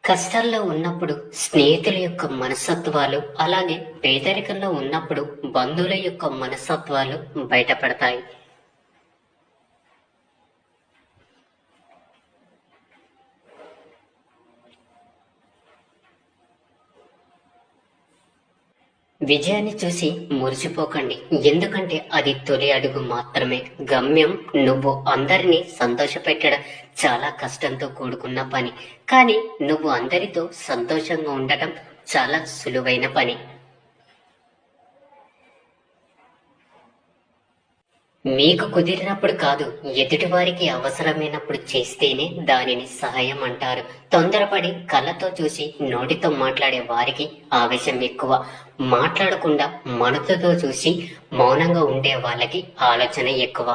కష్టాల్లో ఉన్నప్పుడు స్నేహితుల యొక్క మనస్తత్వాలు, అలాగే పేదరికంలో ఉన్నప్పుడు బంధువుల యొక్క మనస్తత్వాలు బయటపడతాయి. విజయాన్ని చూసి మురిసిపోకండి, ఎందుకంటే అది తొలి అడుగు మాత్రమే. గమ్యం నువ్వు అందరినీ సంతోషపెట్టడం చాలా కష్టంతో కూడుకున్న పని, కానీ నువ్వు అందరితో సంతోషంగా ఉండటం చాలా సులువైన పని. మీకు కుదిరినప్పుడు కాదు, ఎదుటివారికి అవసరమైనప్పుడు చేస్తేనే దానిని సహాయం అంటారు. తొందరపడి కళ్ళతో చూసి నోటితో మాట్లాడే వారికి ఆవేశం ఎక్కువ. మాట్లాడకుండా మనసుతో చూసి మౌనంగా ఉండే వాళ్ళకి ఆలోచన ఎక్కువ.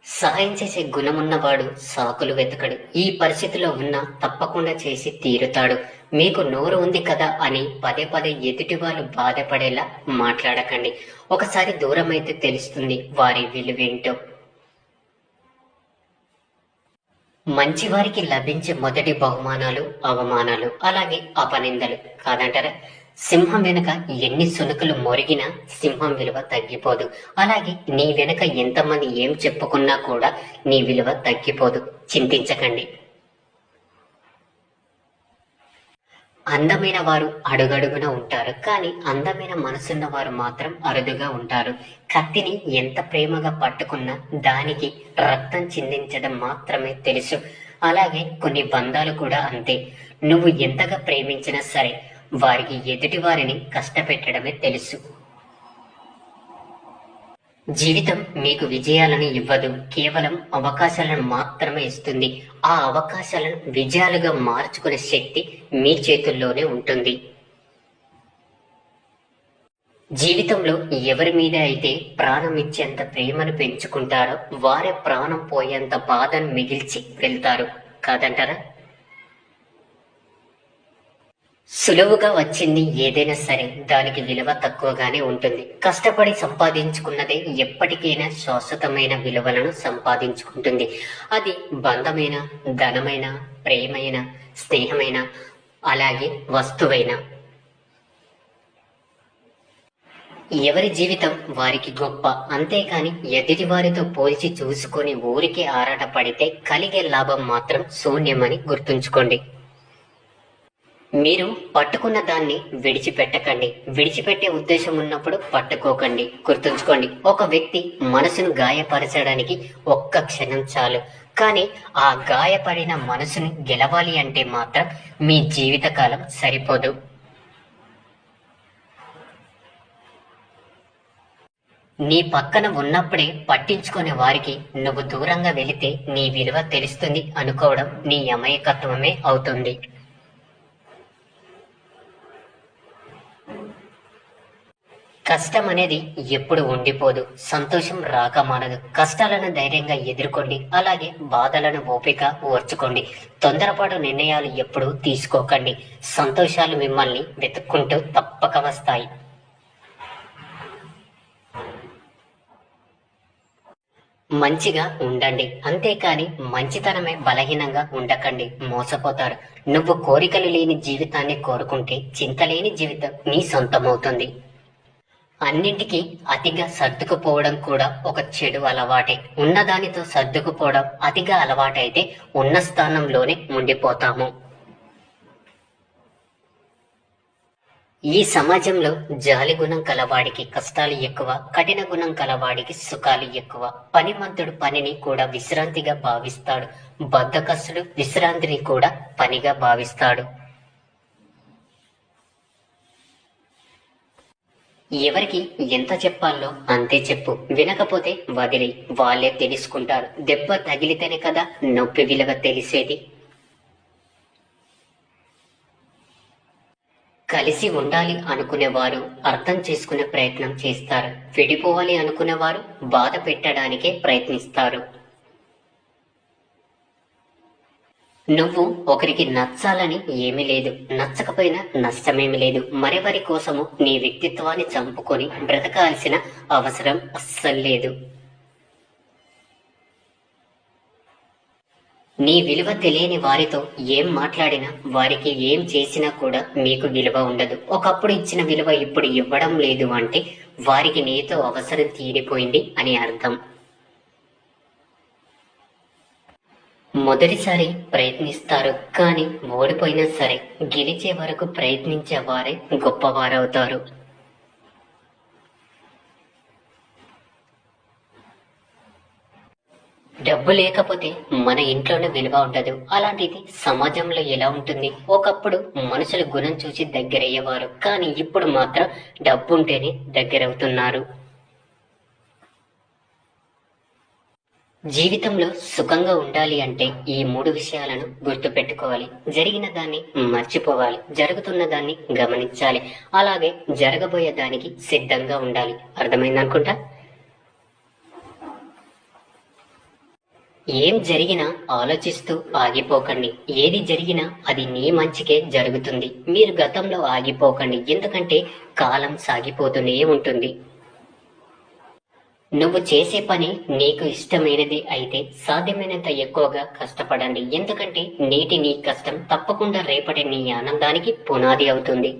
సహాయం చేసే గుణమున్నవాడు సాకులు వెతకడు. ఈ పరిస్థితిలో ఉన్నా తప్పకుండా చేసి తీరుతాడు. మీకు నోరు ఉంది కదా అని పదే పదే ఎదుటి వాళ్ళు బాధపడేలా మాట్లాడకండి. ఒకసారి దూరం అయితే తెలుస్తుంది వారి విలువేంటో. మంచివారికి లభించే మొదటి బహుమానాలు అవమానాలు, అలాగే అపనిందలు కాదంటారా? సింహం వెనుక ఎన్ని సునుకులు మొరిగినా సింహం విలువ తగ్గిపోదు. అలాగే నీ వెనుక ఎంతమంది ఏం చెప్పుకున్నా కూడా నీ విలువ తగ్గిపోదు. చింతించకండి. అందమైన వారు అడుగడుగున ఉంటారు, కానీ అందమైన మనసున్న వారు మాత్రం అరుదుగా ఉంటారు. కత్తిని ఎంత ప్రేమగా పట్టుకున్నా దానికి రక్తం చిందించడం మాత్రమే తెలుసు. అలాగే కొన్ని బంధాలు కూడా అంతే. నువ్వు ఎంతగా ప్రేమించినా సరే వారికి ఎదుటి వారిని కష్టపెట్టడమే తెలుసు. జీవితం మీకు విజయాలను ఇవ్వదు, కేవలం అవకాశాలను మాత్రమే ఇస్తుంది. ఆ అవకాశాలను విజయాలుగా మార్చుకునే శక్తి మీ చేతుల్లోనే ఉంటుంది. జీవితంలో ఎవరి మీద అయితే ప్రాణం ఇచ్చేంత ప్రేమను పెంచుకుంటారో వారే ప్రాణం పోయేంత బాధను మిగిల్చి వెళ్తారు కాదంటారా? సులువుగా వచ్చింది ఏదైనా సరే దానికి విలువ తక్కువగానే ఉంటుంది. కష్టపడి సంపాదించుకున్నదే ఎప్పటికైనా శాశ్వతమైన విలువలను సంపాదించుకుంటుంది. అది బంధమైన, ధనమైన, ప్రేమైన, స్నేహమైన, అలాగే వస్తువైన. ఎవరి జీవితం వారికి గొప్ప, అంతేకాని ఎదుటి వారితో పోల్చి చూసుకొని ఊరికే ఆరాట పడితే కలిగే లాభం మాత్రం శూన్యమని గుర్తుంచుకోండి. మీరు పట్టుకున్న దాన్ని విడిచిపెట్టకండి. విడిచిపెట్టే ఉద్దేశం ఉన్నప్పుడు పట్టుకోకండి. గుర్తుంచుకోండి, ఒక వ్యక్తి మనసును గాయపరచడానికి ఒక్క క్షణం చాలు, కానీ ఆ గాయపడిన మనసును గెలవాలి అంటే మాత్రం మీ జీవితకాలం సరిపోదు. నీ పక్కన ఉన్నప్పుడే పట్టించుకునే వారికి నువ్వు దూరంగా వెళితే నీ విలువ తెలుస్తుంది అనుకోవడం నీ అమాయకత్వమే అవుతుంది. కష్టం అనేది ఎప్పుడు ఉండిపోదు, సంతోషం రాక మానదు. కష్టాలను ధైర్యంగా ఎదుర్కోండి, అలాగే బాధలను ఓపిక ఓర్చుకోండి. తొందరపాటు నిర్ణయాలు ఎప్పుడూ తీసుకోకండి. సంతోషాలు మిమ్మల్ని వెతుక్కుంటూ తప్పక వస్తాయి. మంచిగా ఉండండి, అంతేకాని మంచితనమే బలహీనంగా ఉండకండి, మోసపోతారు. నువ్వు కోరికలు లేని జీవితాన్ని కోరుకుంటే చింతలేని జీవితం నీ సొంతమవుతుంది. అన్నింటికీ అతిగా సర్దుకుపోవడం కూడా ఒక చెడు అలవాటే. ఉన్నదానితో సర్దుకుపోవడం అతిగా అలవాటైతే ఉన్న స్థానంలోనే ఉండిపోతాము. ఈ సమాజంలో జాలి గుణం కలవాడికి కష్టాలు ఎక్కువ, కఠిన గుణం కలవాడికి సుఖాలు ఎక్కువ. పనిమంతుడు పనిని కూడా విశ్రాంతిగా భావిస్తాడు, బద్ధకస్తుడు విశ్రాంతిని కూడా పనిగా భావిస్తాడు. ఎవరికి ఎంత చెప్పాలో అంతే చెప్పు, వినకపోతే వదిలి, వాళ్ళే తెలుసుకుంటారు. దెబ్బ తగిలితేనే కదా నొప్పి విలువ తెలిసేది. కలిసి ఉండాలి అనుకునేవారు అర్థం చేసుకునే ప్రయత్నం చేస్తారు. విడిపోవాలి అనుకునేవారు బాధ పెట్టడానికే ప్రయత్నిస్తారు. నువ్వు ఒకరికి నచ్చాలని ఏమీ లేదు, నచ్చకపోయినా నష్టమేమీ లేదు. మరెవరి కోసము నీ వ్యక్తిత్వాన్ని చంపుకొని బ్రతకాల్సిన అవసరం అస్సలు లేదు. నీ విలువ తెలియని వారితో ఏం మాట్లాడినా, వారికి ఏం చేసినా కూడా మీకు విలువ ఉండదు. ఒకప్పుడు ఇచ్చిన విలువ ఇప్పుడు ఇవ్వడం లేదు అంటే వారికి నీతో అవసరం తీరిపోయింది అని అర్థం. మొదటిసారి ప్రయత్నిస్తారు, కానీ ఓడిపోయినా సరే గెలిచే వరకు ప్రయత్నించే వారే గొప్పవారవుతారు. డబ్బు లేకపోతే మన ఇంట్లోనే విలువ ఉండదు. అలాంటిది సమాజంలో ఎలా ఉంటుంది? ఒకప్పుడు మనుషుల గుణం చూసి దగ్గరయ్యేవారు, కానీ ఇప్పుడు మాత్రం డబ్బు ఉంటేనే దగ్గరవుతున్నారు. జీవితంలో సుఖంగా ఉండాలి అంటే ఈ 3 విషయాలను గుర్తు పెట్టుకోవాలి. జరిగిన దాన్ని మర్చిపోవాలి, జరుగుతున్న దాన్ని గమనించాలి, అలాగే జరగబోయే దానికి సిద్ధంగా ఉండాలి. అర్థమైందనుకుంటా. ఏం జరిగినా ఆలోచిస్తూ ఆగిపోకండి. ఏది జరిగినా అది నీ మంచికే జరుగుతుంది. మీరు గతంలో ఆగిపోకండి, ఎందుకంటే కాలం సాగిపోతూనే ఉంటుంది. నువ్వు చేసే పని నీకు ఇష్టమైనది అయితే సాధ్యమైనంత ఎక్కువగా కష్టపడండి, ఎందుకంటే నేటి నీ కష్టం తప్పకుండా రేపటి నీ ఆనందానికి పునాది అవుతుంది.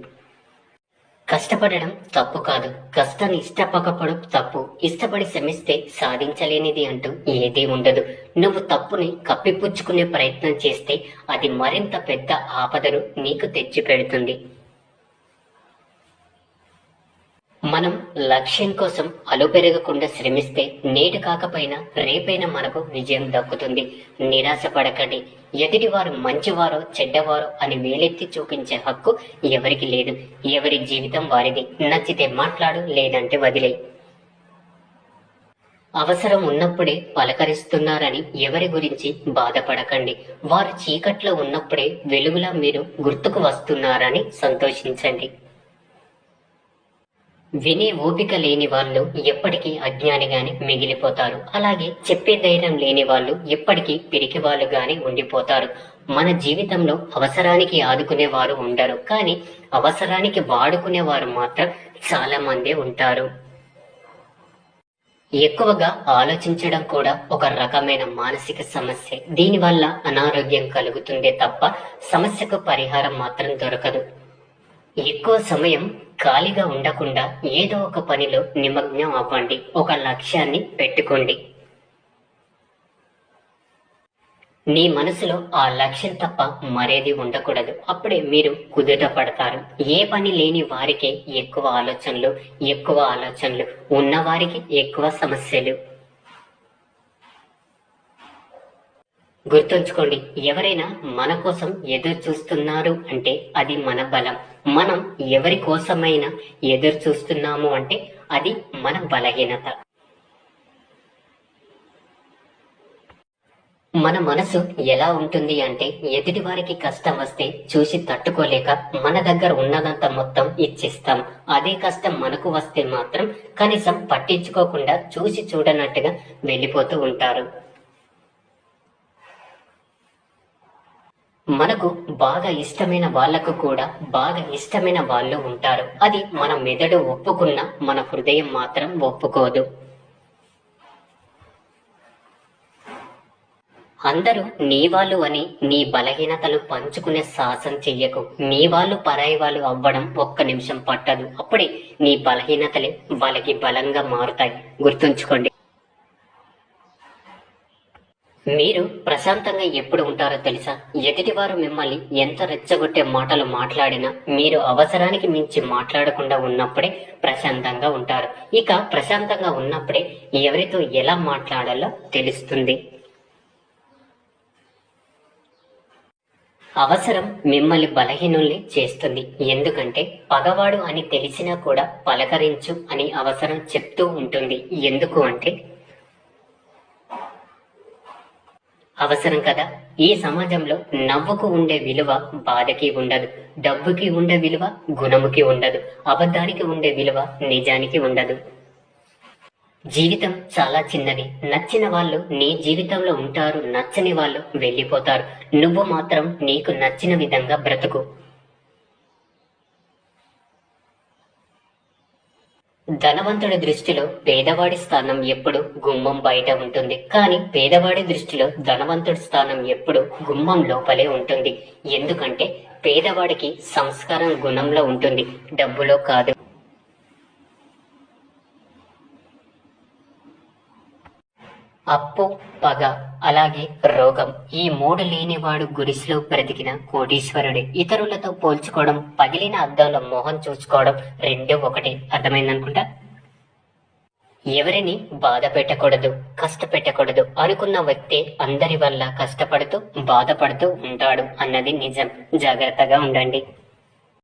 కష్టపడడం తప్పు కాదు, కష్టాన్ని ఇష్టపడకపోవడం తప్పు. ఇష్టపడి శ్రమిస్తే సాధించలేనిది అంటూ ఏదీ ఉండదు. నువ్వు తప్పుని కప్పిపుచ్చుకునే ప్రయత్నం చేస్తే అది మరింత పెద్ద ఆపదను నీకు తెచ్చిపెడుతుంది. మనం లక్ష్యం కోసం అలుపెరగకుండా శ్రమిస్తే నేడు కాకపోయినా రేపైనా మనకు విజయం దక్కుతుంది. నిరాశపడకండి. ఎదుటివారు మంచివారో చెడ్డవారో అని వేలెత్తి చూపించే హక్కు ఎవరికి లేదు. ఎవరి జీవితం వారిది. నచ్చితే మాట్లాడు, లేదంటే వదిలే. అవసరం ఉన్నప్పుడే పలకరిస్తున్నారని ఎవరి గురించి బాధపడకండి. వారు చీకట్లో ఉన్నప్పుడే వెలుగులా మీరు గుర్తుకు వస్తున్నారని సంతోషించండి. వినే ఓపిక లేని వాళ్ళు ఎప్పటికీ అజ్ఞానిగానే మిగిలిపోతారు. అలాగే చెప్పే ధైర్యం లేని వాళ్ళు ఎప్పటికీ పిరికి వాళ్ళుగానే ఉండిపోతారు. మన జీవితంలో అవసరానికి ఆదుకునేవారు ఉండరు, కానీ అవసరానికి వాడుకునేవారు మాత్రం చాలా మందే ఉంటారు. ఎక్కువగా ఆలోచించడం కూడా ఒక రకమైన మానసిక సమస్య. దీనివల్ల అనారోగ్యం కలుగుతుందే తప్ప సమస్యకు పరిహారం మాత్రం దొరకదు. ఎక్కువ సమయం ఖాళీగా ఉండకుండా ఏదో ఒక పనిలో నిమగ్నం అవ్వండి. ఒక లక్ష్యాన్ని పెట్టుకోండి. నీ మనసులో ఆ లక్ష్యం తప్ప మరేది ఉండకూడదు. అప్పుడే మీరు కుదుట పడతారు. ఏ పని లేని వారికే ఎక్కువ ఆలోచనలు ఉన్నవారికి ఎక్కువ సమస్యలు. గుర్తుంచుకోండి, ఎవరైనా మన కోసం ఎదురు చూస్తున్నారు అంటే అది మన బలం. మనం ఎవరి కోసమైనా ఎదురు చూస్తున్నాము అంటే అది మన బలహీనత. మన మనసు ఎలా ఉంటుంది అంటే ఎదుటి వారికి కష్టం వస్తే చూసి తట్టుకోలేక మన దగ్గర ఉన్నదంతా మొత్తం ఇచ్చిస్తాం. అదే కష్టం మనకు వస్తే మాత్రం కనీసం పట్టించుకోకుండా చూసి చూడనట్టుగా వెళ్ళిపోతూ ఉంటారు. మనకు బాగా ఇష్టమైన వాళ్లకు కూడా బాగా ఇష్టమైన వాళ్ళు ఉంటారు. అది మన మెదడు ఒప్పుకున్నా మన హృదయం మాత్రం ఒప్పుకోదు. అందరూ నీ వాళ్ళు అని నీ బలహీనతలు పంచుకునే సాహసం చెయ్యకు. నీ వాళ్ళు పరాయి వాళ్ళు అవ్వడం ఒక్క నిమిషం పట్టదు. అప్పుడే నీ బలహీనతలే వాళ్ళకి బలంగా మారుతాయి. గుర్తుంచుకోండి. మీరు ప్రశాంతంగా ఎప్పుడు ఉంటారో తెలుసా? ఎదుటివారు మిమ్మల్ని ఎంత రెచ్చగొట్టే మాటలు మాట్లాడినా మీరు అవసరానికి మించి మాట్లాడకుండా ఉన్నప్పుడే ప్రశాంతంగా ఉంటారు. ఇక ప్రశాంతంగా ఉన్నప్పుడే ఎవరితో ఎలా మాట్లాడాలో తెలుస్తుంది. అవసరం మిమ్మల్ని బలహీనుల్ని చేస్తుంది. ఎందుకంటే పగవాడు అని తెలిసినా కూడా పలకరించు అని అవసరం చెప్తూ ఉంటుంది. ఎందుకు అంటే అవసరం కదా. ఈ సమాజంలో నవ్వుకు ఉండే విలువ బాధకి ఉండదు, డబ్బుకి ఉండే విలువ గుణముకి ఉండదు, అబద్ధానికి ఉండే విలువ నిజానికి ఉండదు. జీవితం చాలా చిన్నది. నచ్చిన వాళ్ళు నీ జీవితంలో ఉంటారు, నచ్చని వాళ్ళు వెళ్ళిపోతారు. నువ్వు మాత్రం నీకు నచ్చిన విధంగా బ్రతుకు. ధనవంతుడి దృష్టిలో పేదవాడి స్థానం ఎప్పుడు గుమ్మం బయట ఉంటుంది, కానీ పేదవాడి దృష్టిలో ధనవంతుడి స్థానం ఎప్పుడు గుమ్మం లోపలే ఉంటుంది. ఎందుకంటే పేదవాడికి సంస్కారం గుణంలో ఉంటుంది, డబ్బులో కాదు. అప్పు, పగ, అలాగే రోగం, ఈ మూడు లేనివాడు గుడిసెలో బ్రతికిన కోటీశ్వరుడే. ఇతరులతో పోల్చుకోవడం, పగిలిన అద్దంలో మొహం చూసుకోవడం రెండు ఒకటి. అర్థమైందనుకుంటా. ఎవరిని బాధ పెట్టకూడదు, కష్టపెట్టకూడదు అనుకున్న వ్యక్తి అందరి వల్ల కష్టపడుతూ బాధపడుతూ ఉంటాడు అన్నది నిజం. జాగ్రత్తగా ఉండండి.